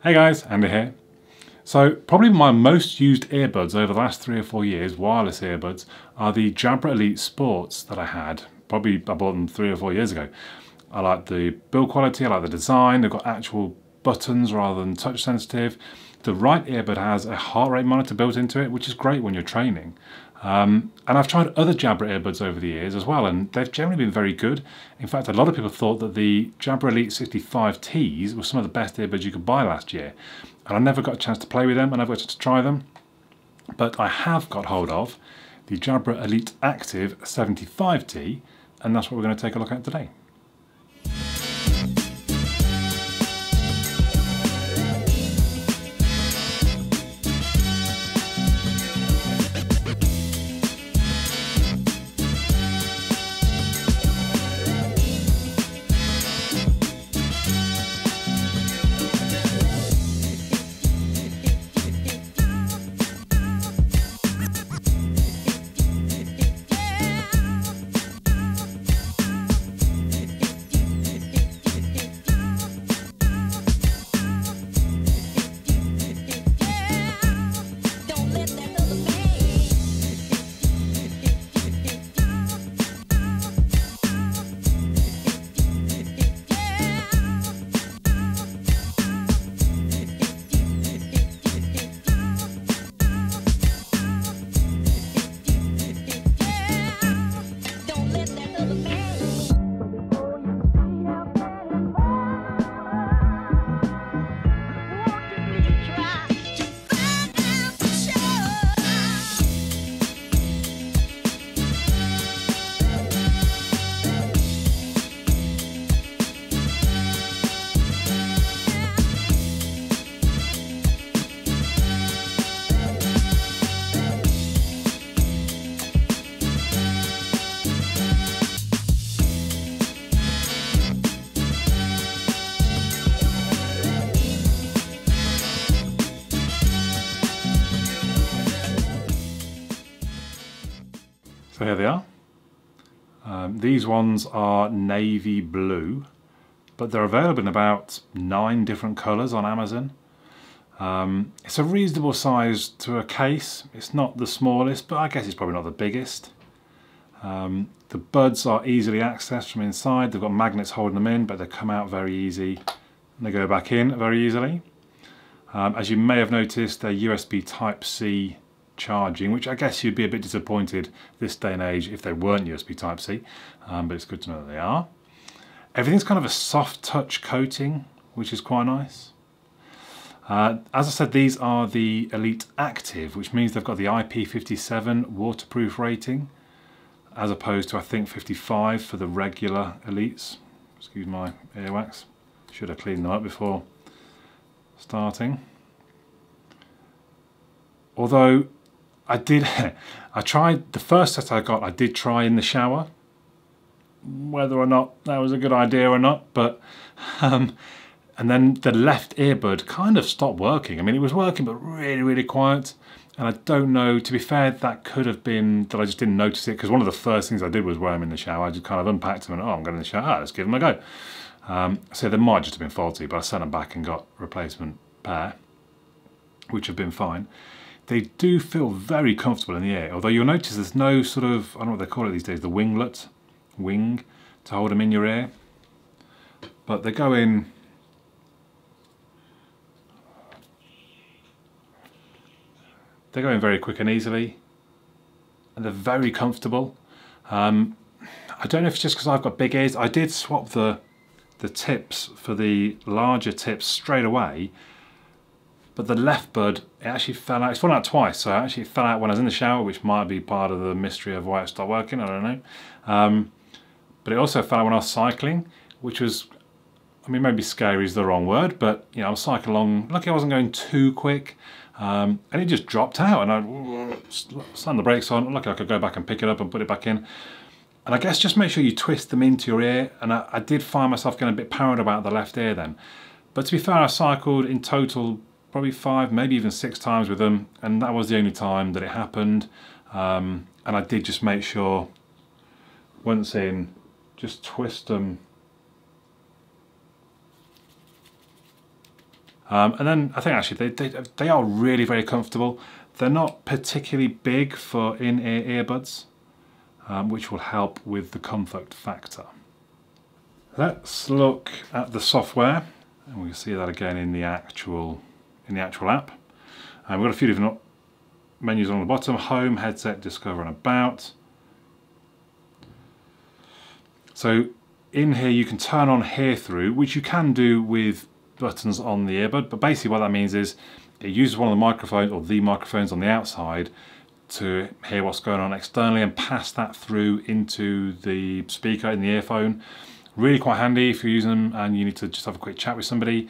Hey guys, Andy here. So probably my most used earbuds over the last 3 or 4 years, wireless earbuds, are the Jabra Elite Sports that I had. Probably I bought them 3 or 4 years ago. I like the build quality, I like the design, they've got actual buttons rather than touch sensitive. The right earbud has a heart rate monitor built into it, which is great when you're training. And I've tried other Jabra earbuds over the years as well, and they've generally been very good. In fact, a lot of people thought that the Jabra Elite 65Ts were some of the best earbuds you could buy last year. And I never got a chance to play with them, I never got a chance to try them. But I have got hold of the Jabra Elite Active 75T, and that's what we're going to take a look at today. So here they are. These ones are navy blue, but they're available in about 9 different colours on Amazon. It's a reasonable size to a case. It's not the smallest, but I guess it's probably not the biggest. The buds are easily accessed from inside. They've got magnets holding them in, but they come out very easy and they go back in very easily. As you may have noticed, they're USB Type-C charging, which I guess you'd be a bit disappointed this day and age if they weren't USB Type-C, but it's good to know that they are. Everything's kind of a soft touch coating, which is quite nice. As I said, these are the Elite Active, which means they've got the IP57 waterproof rating, as opposed to I think 55 for the regular Elites. Excuse my earwax, should have cleaned them up before starting. Although I tried, the first set I got, I did try in the shower. Whether or not that was a good idea or not, but, and then the left earbud kind of stopped working. I mean, it was working, but really, really quiet. And I don't know, to be fair, that could have been that I just didn't notice it, because one of the first things I did was wear them in the shower. I just kind of unpacked them and, oh, I'm going in the shower, let's give them a go. So they might just have been faulty, but I sent them back and got replacement pair, which have been fine. They do feel very comfortable in the ear, although you'll notice there's no sort of, I don't know what they call it these days, the winglet, wing, to hold them in your ear. But they go in, very quick and easily, and they're very comfortable. I don't know if it's just because I've got big ears. I did swap the tips for the larger tips straight away, but the left bud, it actually fell out. It's fallen out twice, so it actually fell out when I was in the shower, which might be part of the mystery of why it stopped working, I don't know. But it also fell out when I was cycling, which was, I mean, maybe scary is the wrong word, but you know, I was cycling along, lucky I wasn't going too quick, and it just dropped out, and I slammed the brakes on. Lucky I could go back and pick it up and put it back in. And I guess just make sure you twist them into your ear, and I did find myself getting a bit paranoid about the left ear then. But to be fair, I cycled in total probably 5, maybe even 6 times with them, and that was the only time that it happened. And I did just make sure, once in, just twist them And then I think actually they are really very comfortable. They're not particularly big for in-ear earbuds, which will help with the comfort factor. Let's look at the software, and we can see that again in the actual app. We've got a few different menus on the bottom: Home, Headset, Discover, and About. So in here you can turn on hear through, which you can do with buttons on the earbud, but basically what that means is it uses one of the microphones or the microphones on the outside to hear what's going on externally and pass that through into the speaker in the earphone. Really quite handy if you're using them and you need to just have a quick chat with somebody.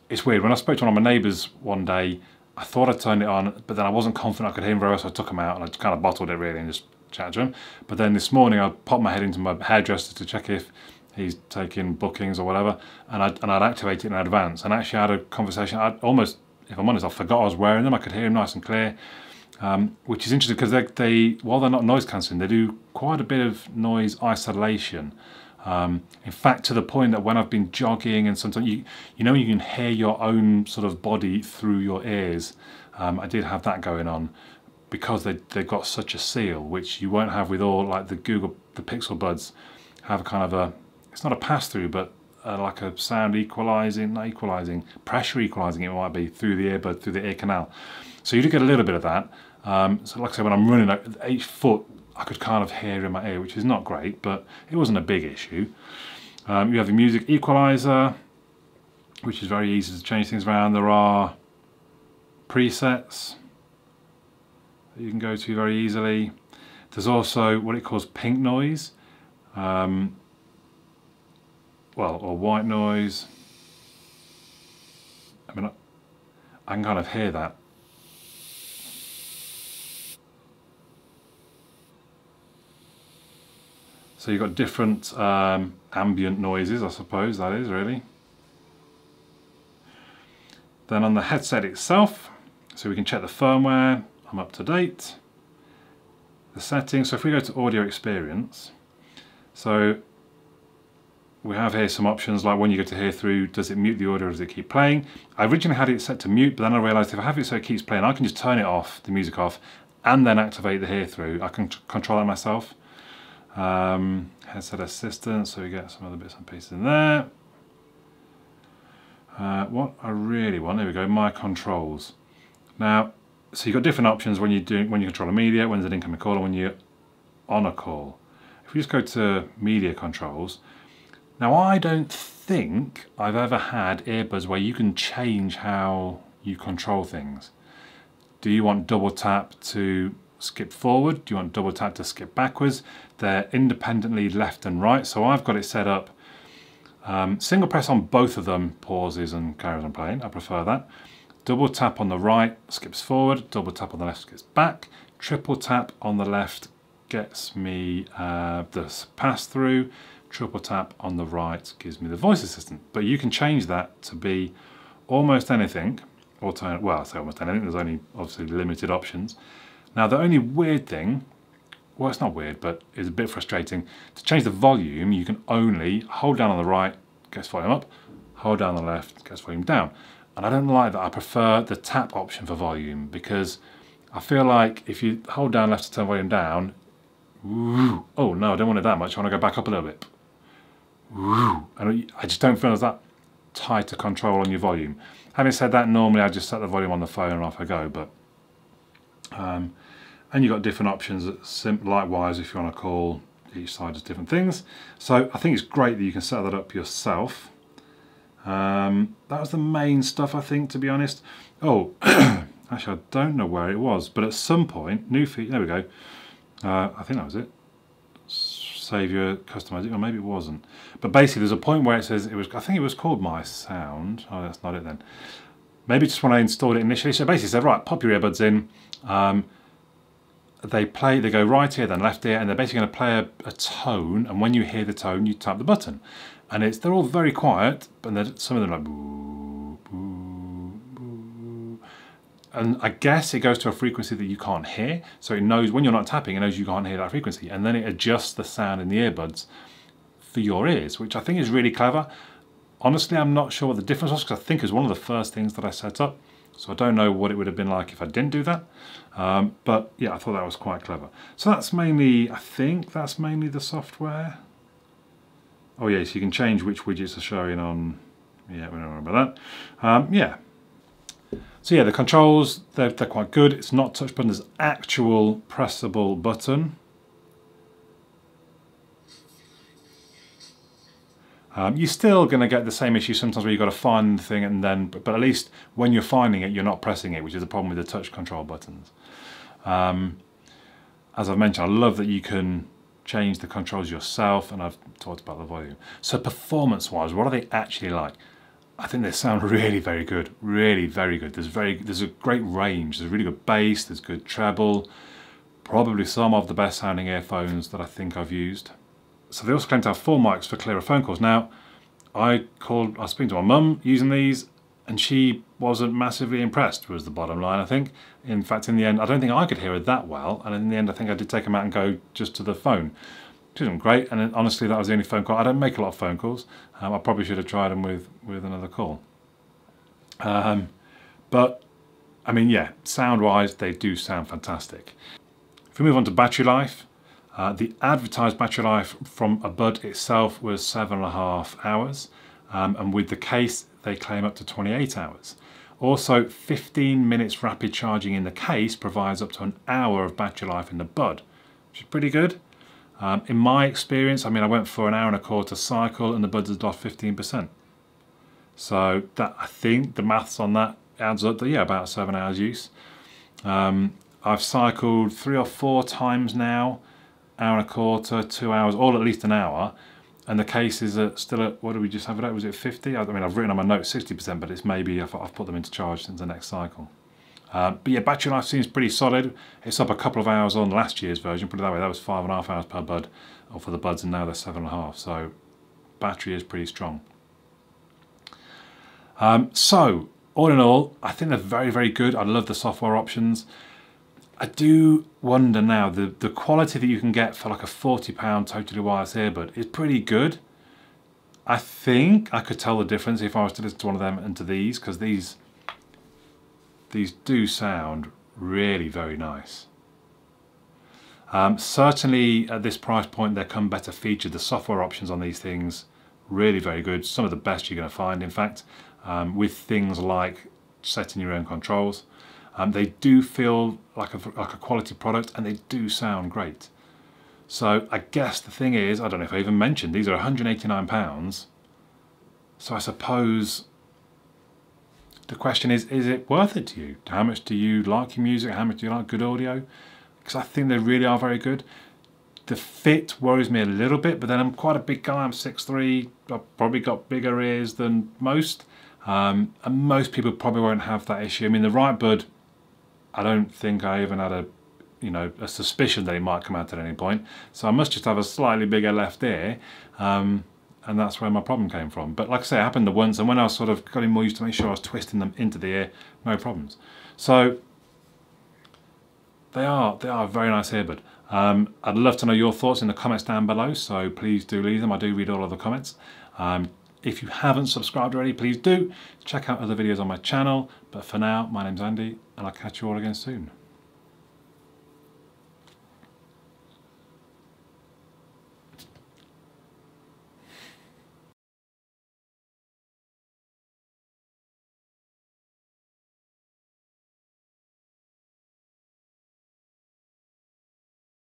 It's weird, when I spoke to one of my neighbours one day, I thought I turned it on, but then I wasn't confident I could hear him very well, so I took him out and I just kind of bottled it really and just chatted to him. But then this morning I popped my head into my hairdresser to check if he's taking bookings or whatever, and I'd activate it in advance, and actually I had a conversation. I'd almost, if I'm honest, I forgot I was wearing them. I could hear him nice and clear, which is interesting because they while they're not noise cancelling, they do quite a bit of noise isolation. In fact, to the point that when I've been jogging and sometimes you know you can hear your own sort of body through your ears. I did have that going on because they've got such a seal, which you won't have with all like the Pixel Buds have a kind of a, it's not a pass-through, but like a sound pressure equalising it might be through the earbud, through the ear canal. So you do get a little bit of that. So like I say, when I'm running at 8 foot, I could kind of hear in my ear, which is not great, but it wasn't a big issue. You have the music equalizer, which is very easy to change things around. There are presets that you can go to very easily. There's also what it calls pink noise. Or white noise. I mean, I can kind of hear that. So you've got different ambient noises, I suppose that is really. Then on the headset itself, so we can check the firmware, I'm up to date. The settings, so if we go to audio experience, so we have here some options like when you go to hear through, does it mute the audio or does it keep playing? I originally had it set to mute, but then I realised if I have it so it keeps playing, I can just turn it off, the music off, and then activate the hear through. I can control that myself. Headset assistant, so we get some other bits and pieces in there. What I really want, there we go, my controls. Now, so you've got different options when you control a media, when there's an incoming call, and when you're on a call. If we just go to media controls, now I don't think I've ever had earbuds where you can change how you control things. Do you want double tap to skip forward? Do you want double tap to skip backwards? They're independently left and right, so I've got it set up. Single press on both of them pauses and carries on playing, I prefer that. Double tap on the right skips forward, double tap on the left skips back, triple tap on the left gets me the pass through, triple tap on the right gives me the voice assistant. But you can change that to be almost anything, well I say almost anything, there's only obviously limited options. Now the only weird thing, well it's not weird but it's a bit frustrating, to change the volume you can only hold down on the right, gets volume up, hold down on the left, gets volume down. And I don't like that, I prefer the tap option for volume because I feel like if you hold down left to turn volume down, ooh, oh no I don't want it that much, I want to go back up a little bit. Ooh, and I just don't feel there's that tight a control on your volume. Having said that, normally I just set the volume on the phone and off I go, but and you've got different options likewise if you want to call, each side does different things. So I think it's great that you can set that up yourself. That was the main stuff I think, to be honest. Oh, actually I don't know where it was, but at some point, new feature, there we go. I think that was it. Save your customizing, or maybe it wasn't. But basically there's a point where it says, I think it was called My Sound. Oh, that's not it then. Maybe just when I installed it initially. So basically it said, right, pop your earbuds in. They go right ear, then left ear, and they're basically going to play a tone, and when you hear the tone, you tap the button. And they're all very quiet, but some of them are like boo, boo, boo. And I guess it goes to a frequency that you can't hear, so it knows when you're not tapping, it knows you can't hear that frequency, and then it adjusts the sound in the earbuds for your ears, which I think is really clever. Honestly, I'm not sure what the difference was, because I think it was one of the first things that I set up. So I don't know what it would have been like if I didn't do that. But yeah, I thought that was quite clever. So that's mainly, I think that's mainly the software. Oh yeah, so you can change which widgets are showing on, yeah, we don't know about that. Yeah. So yeah, the controls, they're quite good. It's not touch button, there's actual pressable button. You're still going to get the same issue sometimes where you've got to find the thing and then, but at least when you're finding it, you're not pressing it, which is the problem with the touch control buttons. As I've mentioned, I love that you can change the controls yourself, and I've talked about the volume. So performance-wise, what are they actually like? I think they sound really very good, really very good. There's a great range. There's really good bass, there's good treble, probably some of the best sounding earphones that I think I've used. So they also claim to have 4 mics for clearer phone calls. Now, I was speaking to my mum using these, and she wasn't massively impressed, was the bottom line, I think. In fact, in the end, I don't think I could hear her that well, and in the end I think I did take them out and go just to the phone. Which isn't great, and then, honestly that was the only phone call. I don't make a lot of phone calls. I probably should have tried them with another call. But, I mean, yeah, sound-wise, they do sound fantastic. If we move on to battery life, the advertised battery life from a bud itself was 7.5 hours, and with the case they claim up to 28 hours. Also, 15 minutes rapid charging in the case provides up to an hour of battery life in the bud, which is pretty good. In my experience, I mean, I went for an hour and a quarter cycle and the buds had lost 15%. So that, I think the maths on that adds up to, yeah, about 7 hours use. I've cycled 3 or 4 times now, hour and a quarter, 2 hours, all at least an hour, and the case is still at, what did we just have it at? Was it 50? I mean, I've written on my notes 60%, but it's maybe I've put them into charge since the next cycle. But yeah, battery life seems pretty solid. It's up a couple of hours on last year's version, put it that way. That was 5.5 hours per bud, or for the buds, and now they're 7.5. So battery is pretty strong. So all in all, I think they're very, very good. I love the software options. I do wonder now, the quality that you can get for like a £40 totally wireless earbud is pretty good. I think I could tell the difference if I was to listen to one of them and to these, because these do sound really very nice. Certainly at this price point there come better features. The software options on these things, really very good. Some of the best you're going to find, in fact, with things like setting your own controls. They do feel like a quality product, and they do sound great. So I guess the thing is, I don't know if I even mentioned, these are £189. So I suppose the question is it worth it to you? How much do you like your music? How much do you like good audio? Because I think they really are very good. The fit worries me a little bit, but then I'm quite a big guy. I'm 6'3". I've probably got bigger ears than most. And most people probably won't have that issue. I mean, the right bud, I don't think I even had a suspicion that it might come out at any point. So I must just have a slightly bigger left ear, and that's where my problem came from. But like I say, it happened once, and when I was sort of getting more used to make sure I was twisting them into the ear, no problems. So they are a very nice earbud. I'd love to know your thoughts in the comments down below, so please do leave them. I do read all of the comments. If you haven't subscribed already, please do. Check out other videos on my channel. But for now, my name's Andy, and I'll catch you all again soon.